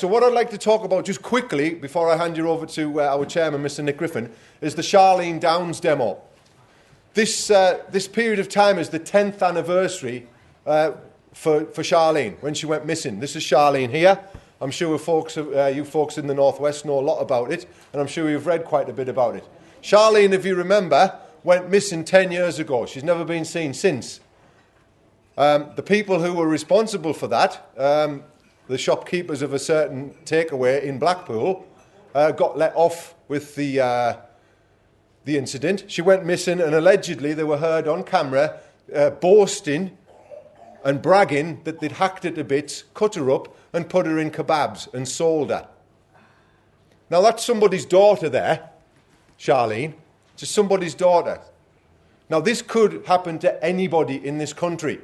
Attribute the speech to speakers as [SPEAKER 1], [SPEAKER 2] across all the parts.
[SPEAKER 1] So what I'd like to talk about just quickly, before I hand you over to our chairman, Mr. Nick Griffin, is the Charlene Downs demo. This period of time is the 10th anniversary for Charlene, when she went missing. This is Charlene here. I'm sure you folks in the Northwest know a lot about it, and I'm sure you've read quite a bit about it. Charlene, if you remember, went missing 10 years ago. She's never been seen since. The people who were responsible for that, the shopkeepers of a certain takeaway in Blackpool, got let off with the incident. She went missing, and allegedly they were heard on camera boasting and bragging that they'd hacked her to bits, cut her up, and put her in kebabs and sold her. Now that's somebody's daughter there, Charlene. Just somebody's daughter. Now this could happen to anybody in this country.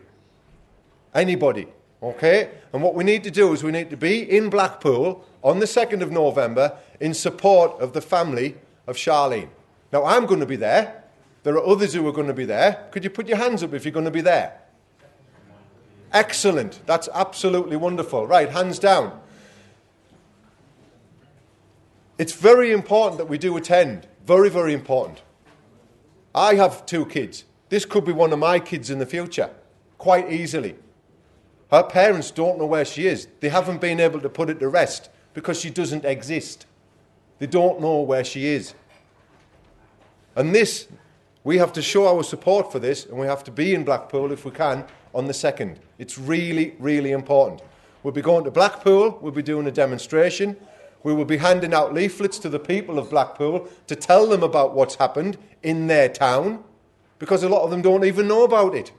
[SPEAKER 1] Anybody. Okay? And what we need to do is we need to be in Blackpool on the 2nd of November in support of the family of Charlene. Now, I'm going to be there. There are others who are going to be there. Could you put your hands up if you're going to be there? Excellent. That's absolutely wonderful. Right, hands down. It's very important that we do attend. Very, very important. I have 2 kids. This could be one of my kids in the future, quite easily. Her parents don't know where she is. They haven't been able to put it to rest because she doesn't exist. They don't know where she is. And this, we have to show our support for this, and we have to be in Blackpool, if we can, on the 2nd. It's really, really important. We'll be going to Blackpool, we'll be doing a demonstration, we will be handing out leaflets to the people of Blackpool to tell them about what's happened in their town, because a lot of them don't even know about it.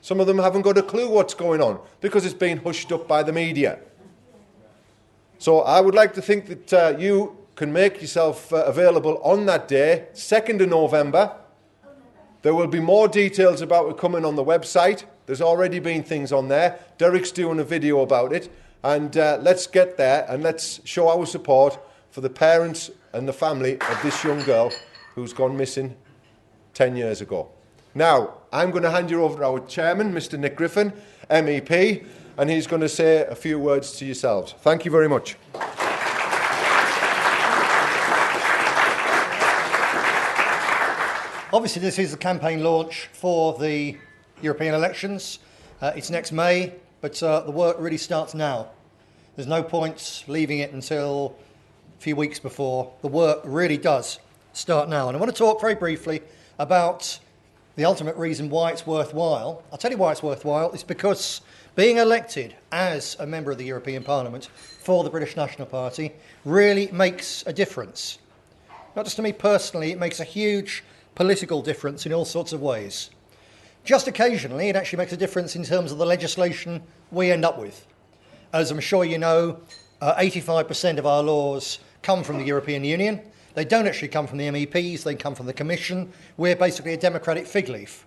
[SPEAKER 1] Some of them haven't got a clue what's going on because it's been hushed up by the media. So I would like to think that you can make yourself available on that day, 2nd of November. There will be more details about it coming on the website. There's already been things on there. Derek's doing a video about it. And let's get there and let's show our support for the parents and the family of this young girl who's gone missing 10 years ago. Now, I'm going to hand you over to our chairman, Mr. Nick Griffin, MEP, and he's going to say a few words to yourselves. Thank you very much.
[SPEAKER 2] Obviously, this is the campaign launch for the European elections. It's next May, but the work really starts now. There's no point leaving it until a few weeks before. The work really does start now. And I want to talk very briefly about the ultimate reason why it's worthwhile. I'll tell you why it's worthwhile. It's because being elected as a member of the European Parliament for the British National Party really makes a difference. Not just to me personally, it makes a huge political difference in all sorts of ways. Just occasionally, it actually makes a difference in terms of the legislation we end up with. As I'm sure you know, 85% of our laws come from the European Union. They don't actually come from the MEPs, they come from the Commission. We're basically a democratic fig leaf.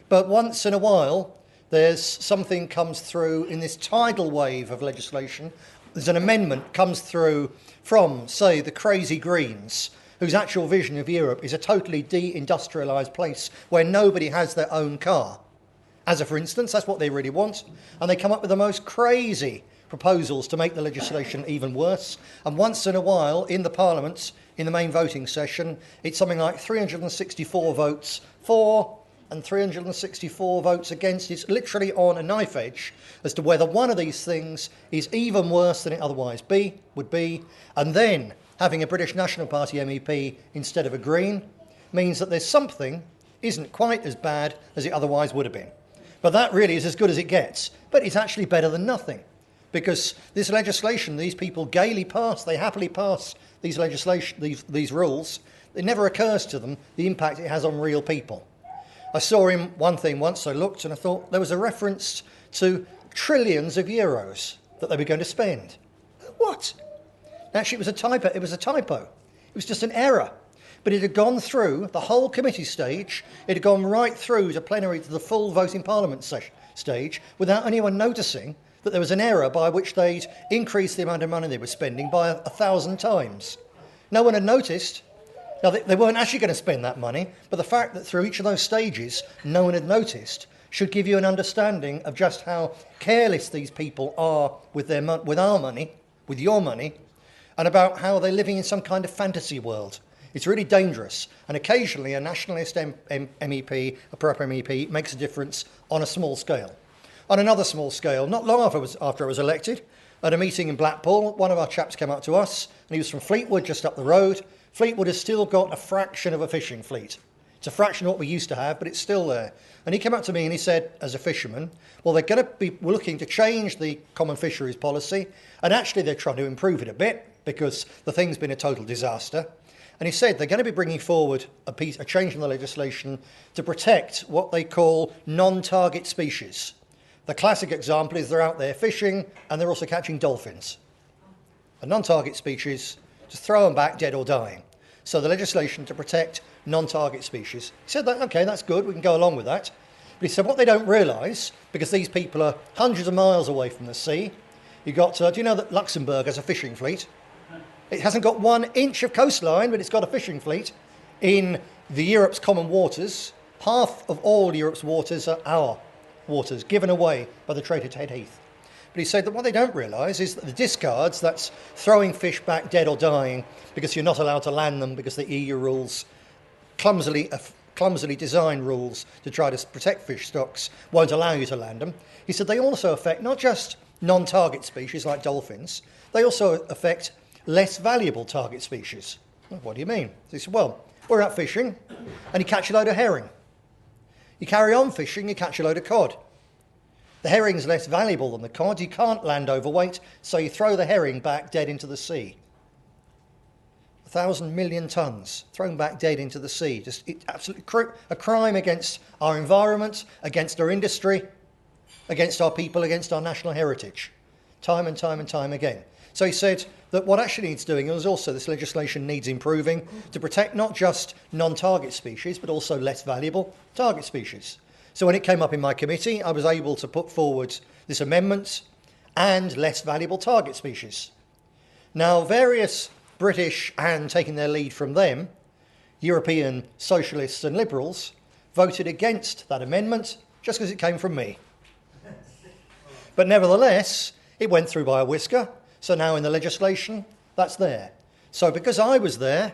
[SPEAKER 2] But once in a while, there's something comes through in this tidal wave of legislation. There's an amendment comes through from, say, the crazy Greens, whose actual vision of Europe is a totally de-industrialised place where nobody has their own car. As a for instance, that's what they really want. And they come up with the most crazy proposals to make the legislation even worse. And once in a while, in the Parliament, in the main voting session, it's something like 364 votes for and 364 votes against. It's literally on a knife edge as to whether one of these things is even worse than it otherwise would be. And then having a British National Party MEP instead of a Green means that there's something isn't quite as bad as it otherwise would have been. But that really is as good as it gets. But it's actually better than nothing. Because this legislation, these people gaily pass, they happily pass these these rules. It never occurs to them the impact it has on real people. I saw in one thing once, I looked and I thought there was a reference to trillions of euros that they were going to spend. What? Actually, it was a typo. It was just an error. But it had gone through the whole committee stage. It had gone right through to plenary to the full voting Parliament stage without anyone noticing that there was an error by which they'd increased the amount of money they were spending by 1,000 times. No one had noticed. Now, they weren't actually going to spend that money, but the fact that through each of those stages no one had noticed should give you an understanding of just how careless these people are with our money, with your money and about how they're living in some kind of fantasy world. It's really dangerous. And occasionally a nationalist MEP, a proper MEP, makes a difference on a small scale. On another small scale, not long after I was elected, at a meeting in Blackpool, one of our chaps came up to us, and he was from Fleetwood, just up the road. Fleetwood has still got a fraction of a fishing fleet. It's a fraction of what we used to have, but it's still there. And he came up to me and he said, as a fisherman, well, we're looking to change the common fisheries policy, and actually they're trying to improve it a bit because the thing's been a total disaster. And he said they're going to be bringing forward a change in the legislation to protect what they call non-target species. The classic example is they're out there fishing and they're also catching dolphins. A non-target species, just throw them back dead or dying. So the legislation to protect non-target species. He said, OK, that's good, we can go along with that. But he said what they don't realise, because these people are hundreds of miles away from the sea, do you know that Luxembourg has a fishing fleet? It hasn't got 1 inch of coastline, but it's got a fishing fleet in Europe's common waters. Half of all Europe's waters are our waters, given away by the traitor Ted Heath. But he said that what they don't realise is that the discards, that's throwing fish back dead or dying because you're not allowed to land them because the EU rules, clumsily designed rules to try to protect fish stocks, won't allow you to land them. He said they also affect not just non-target species like dolphins, they also affect less valuable target species. Well, what do you mean? So he said, well, we're out fishing and you catch a load of herring. You carry on fishing, you catch a load of cod. The herring's less valuable than the cod. You can't land overweight, so you throw the herring back dead into the sea. 1,000 million tonnes thrown back dead into the sea. Absolutely a crime against our environment, against our industry, against our people, against our national heritage. Time and time and time again. So he said that what actually needs doing is also this legislation needs improving to protect not just non-target species, but also less valuable target species. So when it came up in my committee, I was able to put forward this amendment and less valuable target species. Now, various British, and taking their lead from them, European socialists and liberals, voted against that amendment just because it came from me. But nevertheless, it went through by a whisker. So now in the legislation, that's there. So because I was there,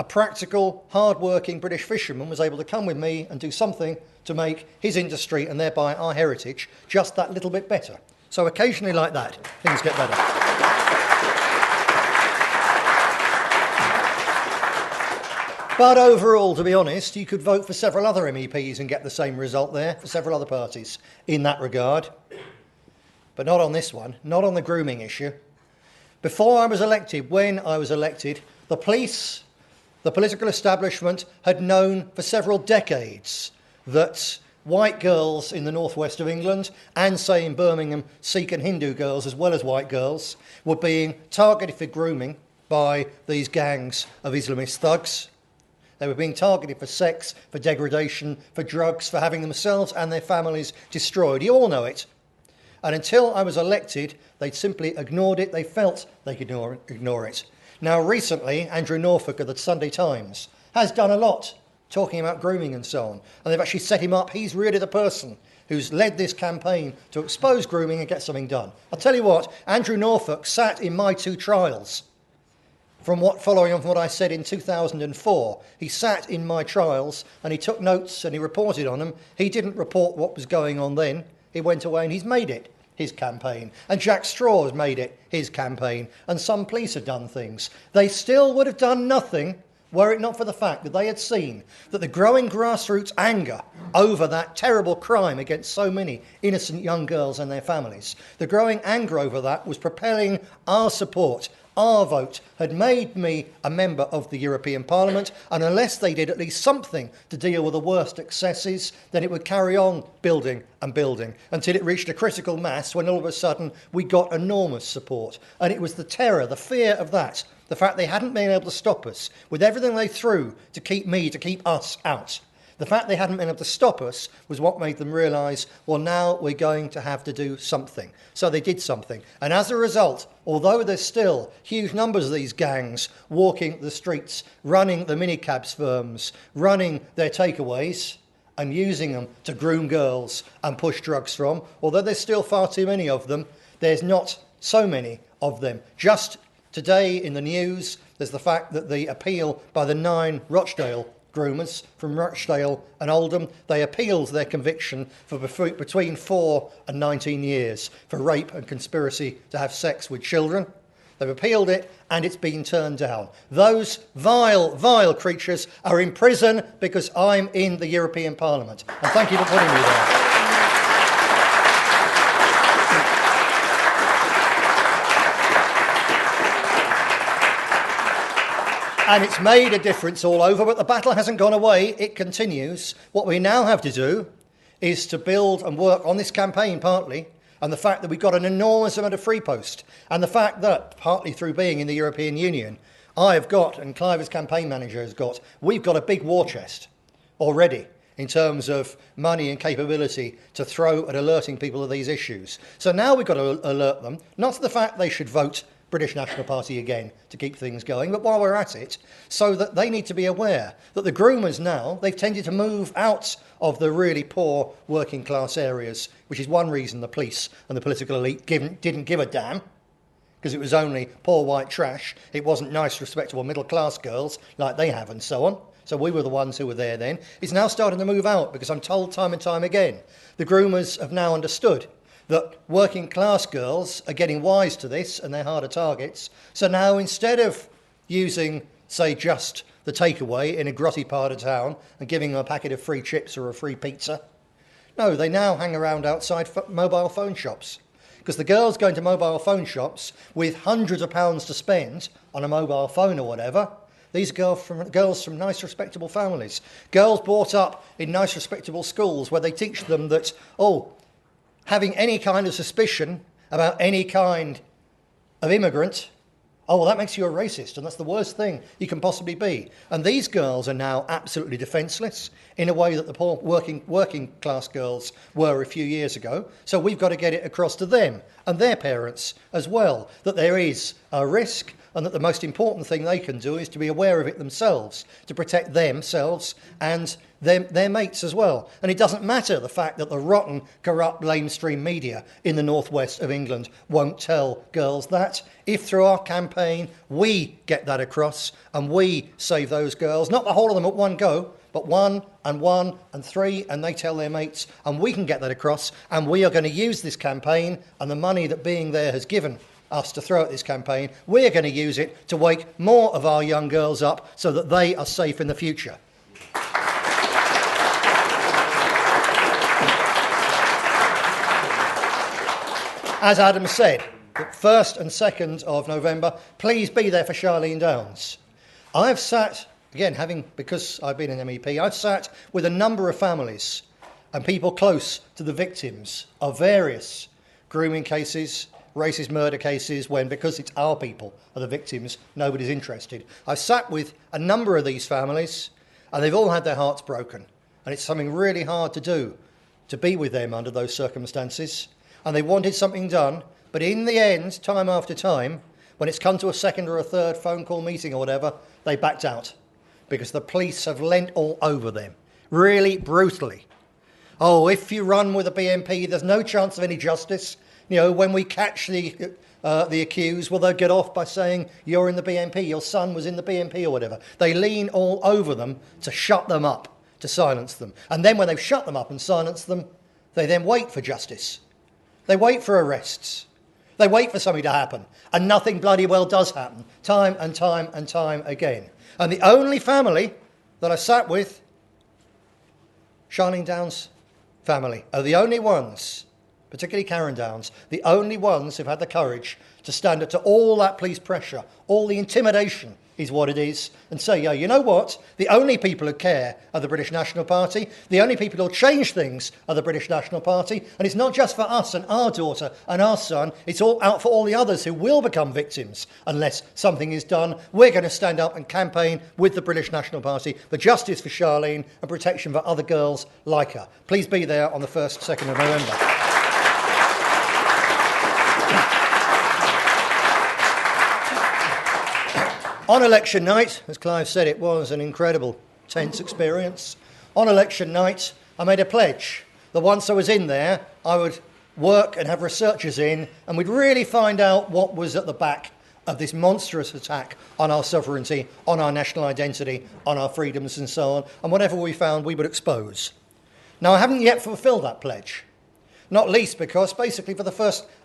[SPEAKER 2] a practical, hard-working British fisherman was able to come with me and do something to make his industry and thereby our heritage just that little bit better. So occasionally like that, things get better. But overall, to be honest, you could vote for several other MEPs and get the same result there for several other parties in that regard. But not on this one, not on the grooming issue. Before I was elected, when I was elected, the police, the political establishment had known for several decades that white girls in the northwest of England, and say in Birmingham, Sikh and Hindu girls as well as white girls, were being targeted for grooming by these gangs of Islamist thugs. They were being targeted for sex, for degradation, for drugs, for having themselves and their families destroyed. You all know it. And until I was elected, they'd simply ignored it. They felt they could ignore it. Now, recently, Andrew Norfolk of the Sunday Times has done a lot talking about grooming and so on. And they've actually set him up. He's really the person who's led this campaign to expose grooming and get something done. I'll tell you what, Andrew Norfolk sat in my 2 trials. Following on from what I said in 2004, he sat in my trials and he took notes and he reported on them. He didn't report what was going on then. He went away and he's made it his campaign. And Jack Straw has made it his campaign. And some police have done things. They still would have done nothing were it not for the fact that they had seen that the growing grassroots anger over that terrible crime against so many innocent young girls and their families, the growing anger over that was propelling our support. Our vote had made me a member of the European Parliament, and unless they did at least something to deal with the worst excesses, then it would carry on building and building until it reached a critical mass when all of a sudden we got enormous support. And it was the terror, the fear of that, the fact they hadn't been able to stop us with everything they threw to keep us out. The fact they hadn't been able to stop us was what made them realise, well, now we're going to have to do something. So they did something. And as a result, although there's still huge numbers of these gangs walking the streets, running the minicabs firms, running their takeaways and using them to groom girls and push drugs from, although there's still far too many of them, there's not So many of them. Just today in the news, there's the fact that the appeal by the 9 Rochdale groomers from Rochdale and Oldham, they appealed their conviction for between 4 and 19 years for rape and conspiracy to have sex with children. They've appealed it and it's been turned down. Those vile, vile creatures are in prison because I'm in the European Parliament. And thank you for putting me there. And it's made a difference all over, but the battle hasn't gone away. It continues. What we now have to do is to build and work on this campaign partly, and the fact that we've got an enormous amount of free post, and the fact that, partly through being in the European Union, I have got, and Clive as campaign manager has got, we've got a big war chest already in terms of money and capability to throw at alerting people of these issues. So now we've got to alert them, not to the fact they should vote British National Party again to keep things going, but while we're at it, so that they need to be aware that the groomers now, they've tended to move out of the really poor working class areas, which is one reason the police and the political elite didn't give a damn, because it was only poor white trash. It wasn't nice, respectable middle class girls like they have and so on. So we were the ones who were there then. It's now starting to move out because I'm told time and time again, the groomers have now understood that working class girls are getting wise to this and they're harder targets. So now instead of using, say, just the takeaway in a grotty part of town and giving them a packet of free chips or a free pizza, no, they now hang around outside mobile phone shops. Because the girls go into mobile phone shops with hundreds of pounds to spend on a mobile phone or whatever. These girls from nice, respectable families. Girls brought up in nice, respectable schools where they teach them that, having any kind of suspicion about any kind of immigrant, well, that makes you a racist, and that's the worst thing you can possibly be. And these girls are now absolutely defenceless in a way that the poor working class girls were a few years ago. So we've got to get it across to them and their parents as well, that there is a risk and that the most important thing they can do is to be aware of it themselves, to protect themselves and their mates as well. And it doesn't matter the fact that the rotten, corrupt, lamestream media in the northwest of England won't tell girls that. If through our campaign we get that across and we save those girls, not the whole of them at one go, but one and three, and they tell their mates, and we can get that across, and we are going to use this campaign and the money that being there has given us to throw at this campaign, we're going to use it to wake more of our young girls up so that they are safe in the future. As Adam said, the 1st and 2nd of November, please be there for Charlene Downs. I've sat, again, because I've been an MEP, I've sat with a number of families and people close to the victims of various grooming cases, racist murder cases, when, because it's our people are the victims, nobody's interested. I've sat with a number of these families and they've all had their hearts broken. And it's something really hard to do, to be with them under those circumstances. And they wanted something done, but in the end, time after time, when it's come to a second or a third phone call meeting or whatever, they backed out because the police have leant all over them, really brutally. Oh, if you run with a BNP, there's no chance of any justice. You know, when we catch the accused, well, they'll get off by saying, you're in the BNP, your son was in the BNP or whatever. They lean all over them to shut them up, to silence them. And then when they've shut them up and silenced them, they then wait for justice. They wait for arrests. They wait for something to happen. And nothing bloody well does happen, time and time and time again. And the only family that I sat with, Charlene Downs' family, are the only ones, particularly Karen Downs, the only ones who've had the courage to stand up to all that police pressure, all the intimidation is what it is, and say, yeah, you know what? The only people who care are the British National Party. The only people who'll change things are the British National Party. And it's not just for us and our daughter and our son. It's all out for all the others who will become victims unless something is done. We're going to stand up and campaign with the British National Party for justice for Charlene and protection for other girls like her. Please be there on the 1st, 2nd of November. On election night, as Clive said, it was an incredible, tense experience. On election night, I made a pledge that once I was in there, I would work and have researchers in, and we'd really find out what was at the back of this monstrous attack on our sovereignty, on our national identity, on our freedoms and so on, and whatever we found we would expose. Now, I haven't yet fulfilled that pledge, not least because basically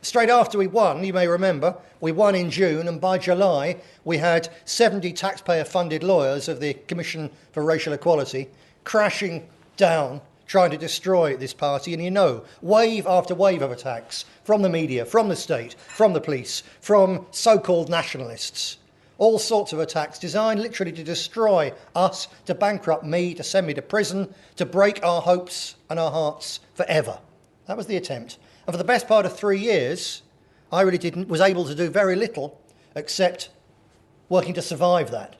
[SPEAKER 2] straight after we won, you may remember, we won in June, and by July we had 70 taxpayer-funded lawyers of the Commission for Racial Equality crashing down, trying to destroy this party, and you know, wave after wave of attacks from the media, from the state, from the police, from so-called nationalists. All sorts of attacks designed literally to destroy us, to bankrupt me, to send me to prison, to break our hopes and our hearts forever. That was the attempt. And for the best part of 3 years, I really was able to do very little except working to survive that,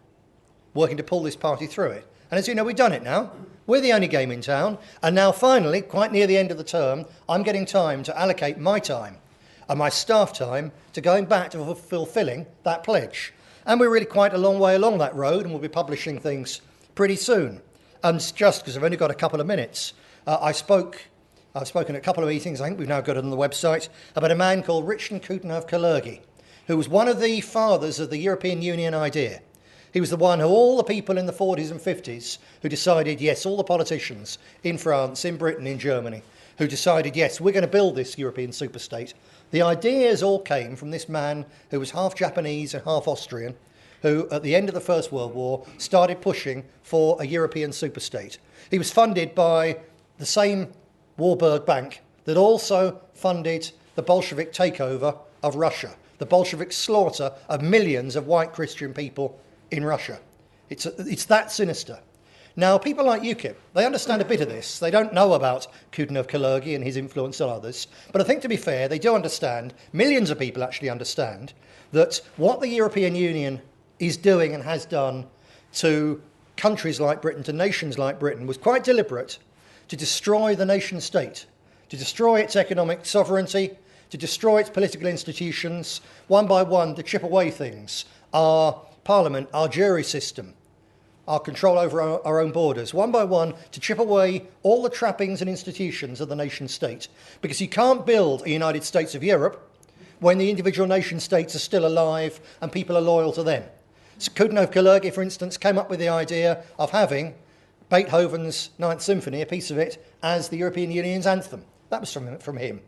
[SPEAKER 2] working to pull this party through it. And as you know, we've done it now. We're the only game in town. And now finally, quite near the end of the term, I'm getting time to allocate my time and my staff time to going back to fulfilling that pledge. And we're really quite a long way along that road, and we'll be publishing things pretty soon. And just because I've only got a couple of minutes, I've spoken at a couple of meetings, I think we've now got it on the website, about a man called Richard Coudenhove-Kalergi, who was one of the fathers of the European Union idea. He was the one who all the people in the 40s and 50s who decided, yes, all the politicians in France, in Britain, in Germany, who decided, yes, we're going to build this European superstate. The ideas all came from this man who was half Japanese and half Austrian, who at the end of the First World War started pushing for a European superstate. He was funded by the same Warburg Bank that also funded the Bolshevik takeover of Russia, the Bolshevik slaughter of millions of white Christian people in Russia. It's that sinister. Now, people like UKIP, they understand a bit of this. They don't know about Coudenhove-Kalergi and his influence on others. But I think, to be fair, they do understand, millions of people actually understand, that what the European Union is doing and has done to countries like Britain, to nations like Britain, was quite deliberate to destroy the nation state, to destroy its economic sovereignty, to destroy its political institutions, one by one, to chip away things. Our parliament, our jury system, our control over our own borders, one by one, to chip away all the trappings and institutions of the nation state. Because you can't build a United States of Europe when the individual nation states are still alive and people are loyal to them. So Coudenhove-Kalergi, for instance, came up with the idea of having Beethoven's Ninth Symphony, a piece of it, as the European Union's anthem. That was from him.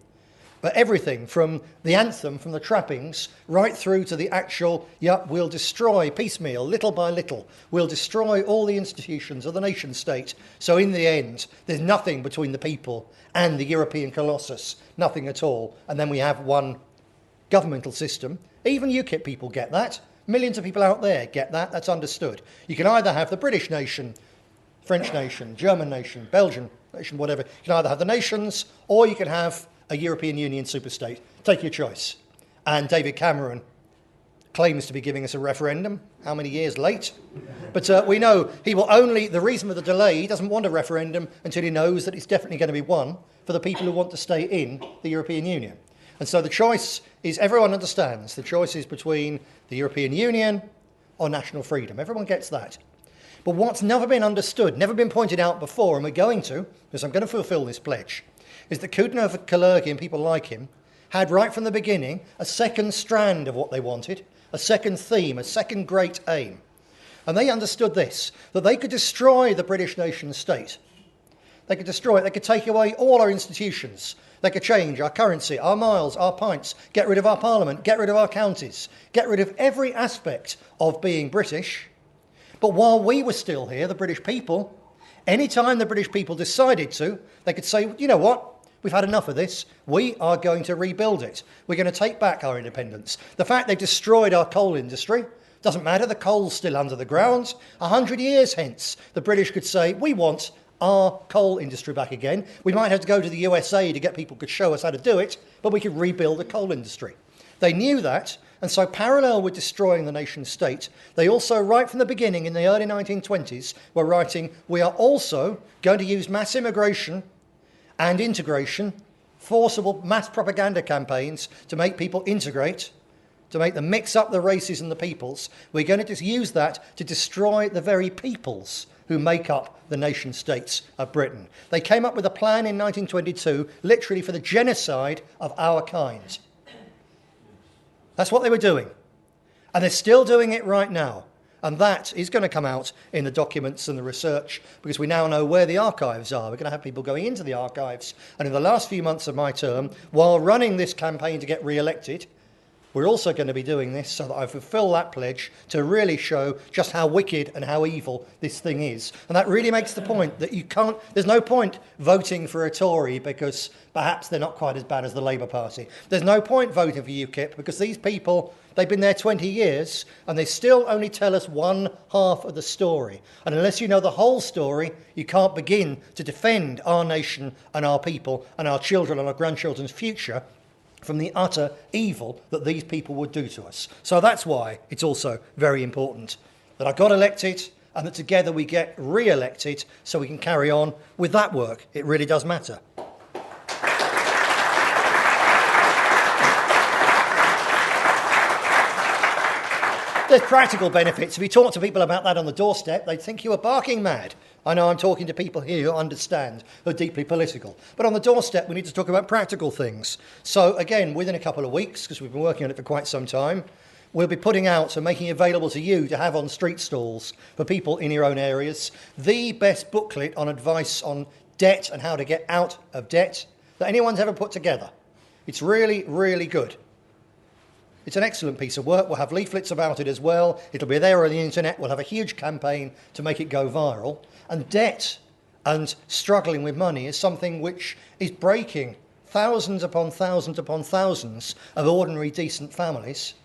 [SPEAKER 2] But everything from the anthem, from the trappings, right through to the actual, we'll destroy piecemeal, little by little. We'll destroy all the institutions of the nation state. So in the end, there's nothing between the people and the European colossus, nothing at all. And then we have one governmental system. Even UKIP people get that. Millions of people out there get that. That's understood. You can either have the British nation, French nation, German nation, Belgian nation, whatever. You can either have the nations or you can have a European Union superstate. Take your choice. And David Cameron claims to be giving us a referendum. How many years late? But we know he will only, the reason for the delay, he doesn't want a referendum until he knows that it's definitely going to be one for the people who want to stay in the European Union. And so the choice is, everyone understands, the choice is between the European Union or national freedom. Everyone gets that. But what's never been understood, never been pointed out before, and we're going to, because I'm going to fulfil this pledge, is that Coudenhove-Kalergi and people like him had right from the beginning a second strand of what they wanted, a second theme, a second great aim. And they understood this, that they could destroy the British nation state. They could destroy it. They could take away all our institutions. They could change our currency, our miles, our pints, get rid of our parliament, get rid of our counties, get rid of every aspect of being British. But while we were still here, the British people, any time the British people decided to, they could say, you know what? We've had enough of this. We are going to rebuild it. We're going to take back our independence. The fact they've destroyed our coal industry doesn't matter. The coal's still under the ground. 100 years hence, the British could say, we want our coal industry back again. We might have to go to the USA to get people who could show us how to do it, but we could rebuild the coal industry. They knew that, and so parallel with destroying the nation state, they also, right from the beginning in the early 1920s, were writing, we are also going to use mass immigration and integration, forcible mass propaganda campaigns to make people integrate, to make them mix up the races and the peoples. We're going to just use that to destroy the very peoples who make up the nation states of Britain. They came up with a plan in 1922, literally for the genocide of our kind. That's what they were doing. And they're still doing it right now. And that is going to come out in the documents and the research, because we now know where the archives are. We're going to have people going into the archives. And in the last few months of my term, while running this campaign to get re-elected, we're also going to be doing this so that I fulfil that pledge to really show just how wicked and how evil this thing is. And that really makes the point that there's no point voting for a Tory because perhaps they're not quite as bad as the Labour Party. There's no point voting for UKIP because these people, they've been there 20 years and they still only tell us one half of the story. And unless you know the whole story, you can't begin to defend our nation and our people and our children and our grandchildren's future from the utter evil that these people would do to us. So that's why it's also very important that I got elected and that together we get re-elected so we can carry on with that work. It really does matter. There's practical benefits. If you talk to people about that on the doorstep, they'd think you were barking mad. I know I'm talking to people here who understand, who are deeply political. But on the doorstep, we need to talk about practical things. So again, within a couple of weeks, because we've been working on it for quite some time, we'll be putting out and making available to you to have on street stalls for people in your own areas the best booklet on advice on debt and how to get out of debt that anyone's ever put together. It's really, really good. It's an excellent piece of work. We'll have leaflets about it as well. It'll be there on the internet. We'll have a huge campaign to make it go viral. And debt and struggling with money is something which is breaking thousands upon thousands upon thousands of ordinary decent families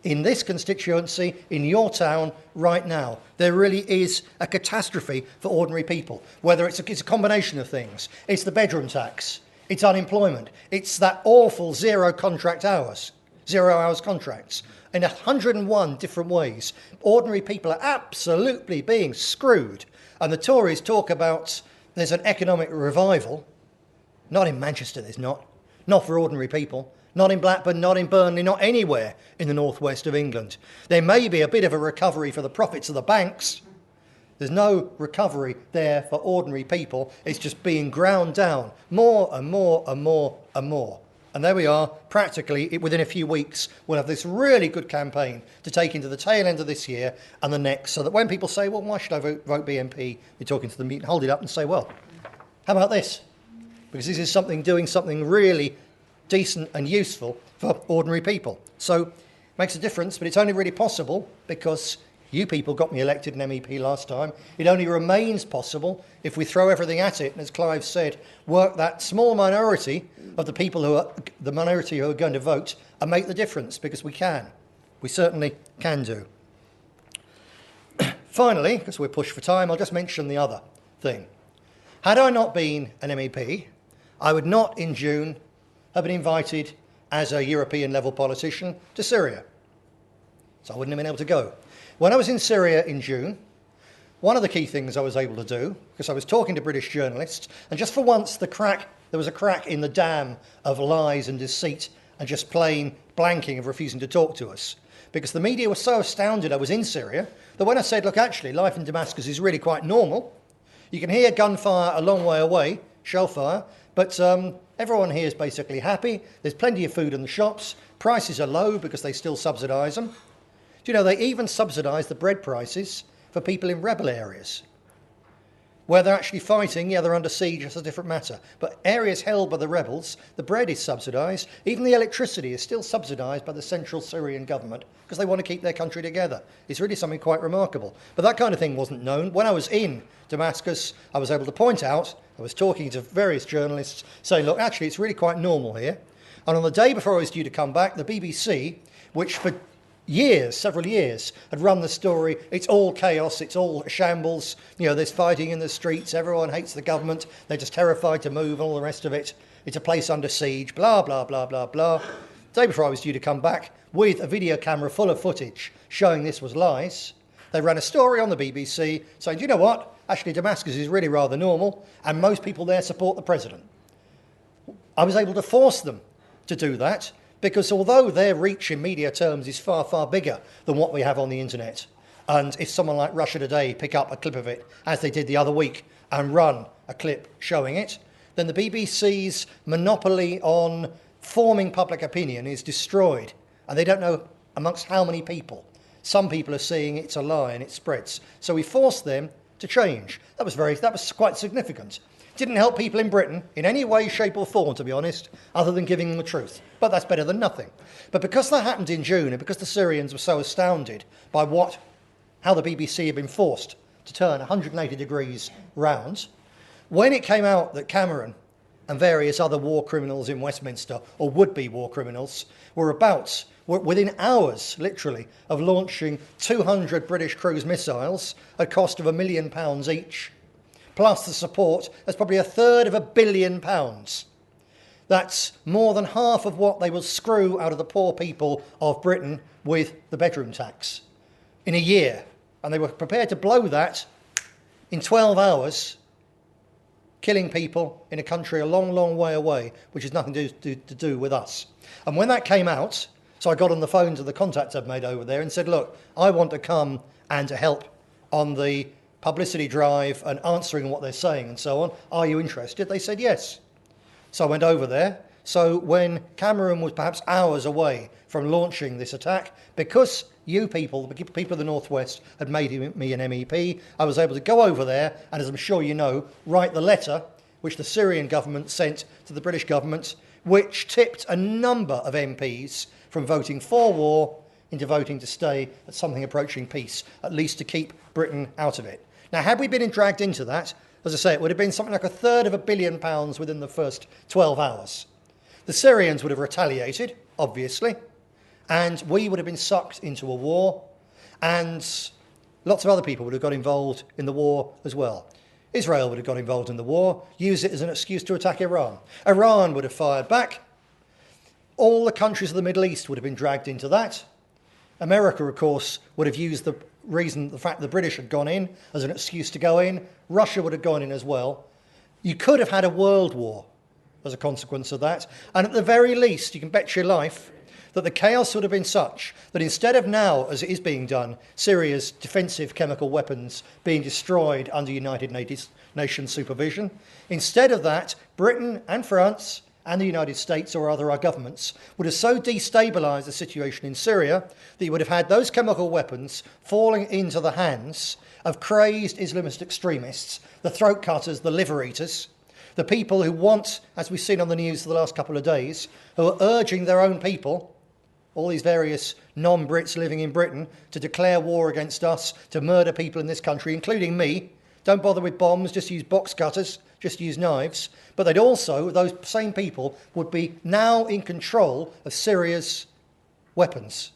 [SPEAKER 2] in this constituency, in your town, right now. There really is a catastrophe for ordinary people, whether it's a combination of things. It's the bedroom tax. It's unemployment. It's that awful zero hours contracts in 101 different ways. Ordinary people are absolutely being screwed. And the Tories talk about there's an economic revival. Not in Manchester, there's not. Not for ordinary people. Not in Blackburn, not in Burnley, not anywhere in the northwest of England. There may be a bit of a recovery for the profits of the banks. There's no recovery there for ordinary people. It's just being ground down more and more and more and more. And there we are, practically, within a few weeks, we'll have this really good campaign to take into the tail end of this year and the next, so that when people say, well, why should I vote BNP? You're talking to them, you can hold it up and say, well, how about this? Because this is doing something really decent and useful for ordinary people. So it makes a difference, but it's only really possible because you people got me elected an MEP last time. It only remains possible if we throw everything at it, and as Clive said, work that small minority of the people who are going to vote and make the difference, because we can. We certainly can do. Finally, because we're pushed for time, I'll just mention the other thing. Had I not been an MEP, I would not in June have been invited as a European level politician to Syria. So I wouldn't have been able to go. When I was in Syria in June, one of the key things I was able to do, because I was talking to British journalists, and just for once there was a crack in the dam of lies and deceit and just plain blanking of refusing to talk to us. Because the media was so astounded I was in Syria that when I said, look, actually, life in Damascus is really quite normal. You can hear gunfire a long way away, shellfire, but everyone here is basically happy. There's plenty of food in the shops. Prices are low because they still subsidise them. Do you know, they even subsidise the bread prices for people in rebel areas. Where they're actually fighting, yeah, they're under siege, that's a different matter. But areas held by the rebels, the bread is subsidised. Even the electricity is still subsidised by the central Syrian government because they want to keep their country together. It's really something quite remarkable. But that kind of thing wasn't known. When I was in Damascus, I was able to point out, I was talking to various journalists, saying, look, actually, it's really quite normal here. And on the day before I was due to come back, the BBC, which for several years, had run the story, it's all chaos, it's all shambles, you know, there's fighting in the streets, everyone hates the government, they're just terrified to move and all the rest of it, it's a place under siege, blah, blah, blah, blah, blah. The day before I was due to come back, with a video camera full of footage showing this was lies, they ran a story on the BBC saying, do you know what, actually Damascus is really rather normal, and most people there support the president. I was able to force them to do that, because although their reach in media terms is far, far bigger than what we have on the internet, And if someone like Russia Today pick up a clip of it, as they did the other week, and run a clip showing it, then the BBC's monopoly on forming public opinion is destroyed. And they don't know amongst how many people. Some people are seeing it's a lie and it spreads. So we forced them to change. That was quite significant. Didn't help people in Britain in any way, shape or form, to be honest, other than giving them the truth. But that's better than nothing. But because that happened in June, and because the Syrians were so astounded by how the BBC had been forced to turn 180 degrees round, when it came out that Cameron and various other war criminals in Westminster, or would-be war criminals, were within hours, literally, of launching 200 British cruise missiles at a cost of £1 million each, plus the support, that's probably £250 million. That's more than half of what they will screw out of the poor people of Britain with the bedroom tax in a year. And they were prepared to blow that in 12 hours, killing people in a country a long, long way away, which has nothing to do with us. And when that came out, so I got on the phone to the contacts I've made over there and said, look, I want to come and to help on the publicity drive and answering what they're saying and so on. Are you interested? They said yes. So I went over there. So when Cameron was perhaps hours away from launching this attack, because you people, the people of the Northwest, had made me an MEP, I was able to go over there and, as I'm sure you know, write the letter which the Syrian government sent to the British government, which tipped a number of MPs from voting for war into voting to stay at something approaching peace, at least to keep Britain out of it. Now, had we been dragged into that, as I say, it would have been something like £250 million within the first 12 hours. The Syrians would have retaliated, obviously, and we would have been sucked into a war, and lots of other people would have got involved in the war as well. Israel would have got involved in the war, used it as an excuse to attack Iran. Iran would have fired back. All the countries of the Middle East would have been dragged into that. America, of course, would have used the fact the British had gone in as an excuse to go in. Russia would have gone in as well. You could have had a world war as a consequence of that. And at the very least, you can bet your life that the chaos would have been such that instead of now, as it is being done, Syria's defensive chemical weapons being destroyed under United Nations supervision, instead of that, Britain and France and the United States or other our governments would have so destabilised the situation in Syria that you would have had those chemical weapons falling into the hands of crazed Islamist extremists, the throat cutters, the liver eaters, the people who want, as we've seen on the news for the last couple of days, who are urging their own people, all these various non-Brits living in Britain, to declare war against us, to murder people in this country, including me. Don't bother with bombs, just use box cutters, just use knives. But they'd also, those same people, would be now in control of Syria's weapons.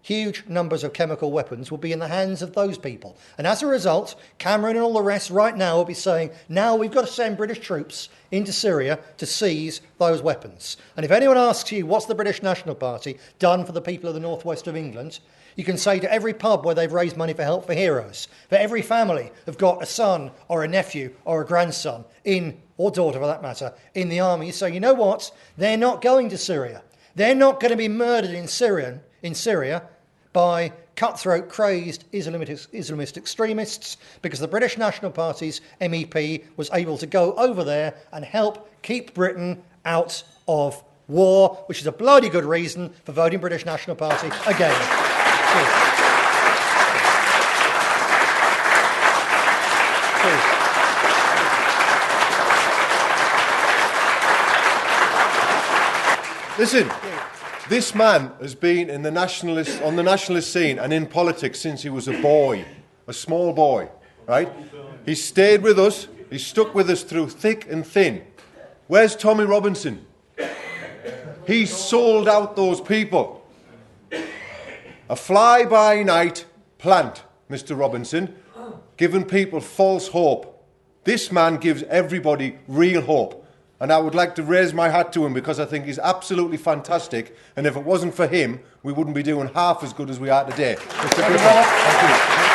[SPEAKER 2] Huge numbers of chemical weapons will be in the hands of those people. And as a result, Cameron and all the rest right now will be saying, now we've got to send British troops into Syria to seize those weapons. And if anyone asks you, what's the British National Party done for the people of the northwest of England, you can say to every pub where they've raised money for Help for Heroes, for every family who've got a son or a nephew or a grandson or daughter for that matter, in the army, you say, you know what? They're not going to Syria. They're not going to be murdered in Syria by cutthroat, crazed Islamist extremists, because the British National Party's MEP was able to go over there and help keep Britain out of war, which is a bloody good reason for voting British National Party again. Cheers.
[SPEAKER 1] Listen, this man has been on the nationalist scene and in politics since he was a boy, a small boy, right? He's stayed with us, he's stuck with us through thick and thin. Where's Tommy Robinson? He sold out those people. A fly-by-night plant, Mr. Robinson, giving people false hope. This man gives everybody real hope. And I would like to raise my hat to him because I think he's absolutely fantastic. And if it wasn't for him, we wouldn't be doing half as good as we are today. Mr. Griffin, thank you.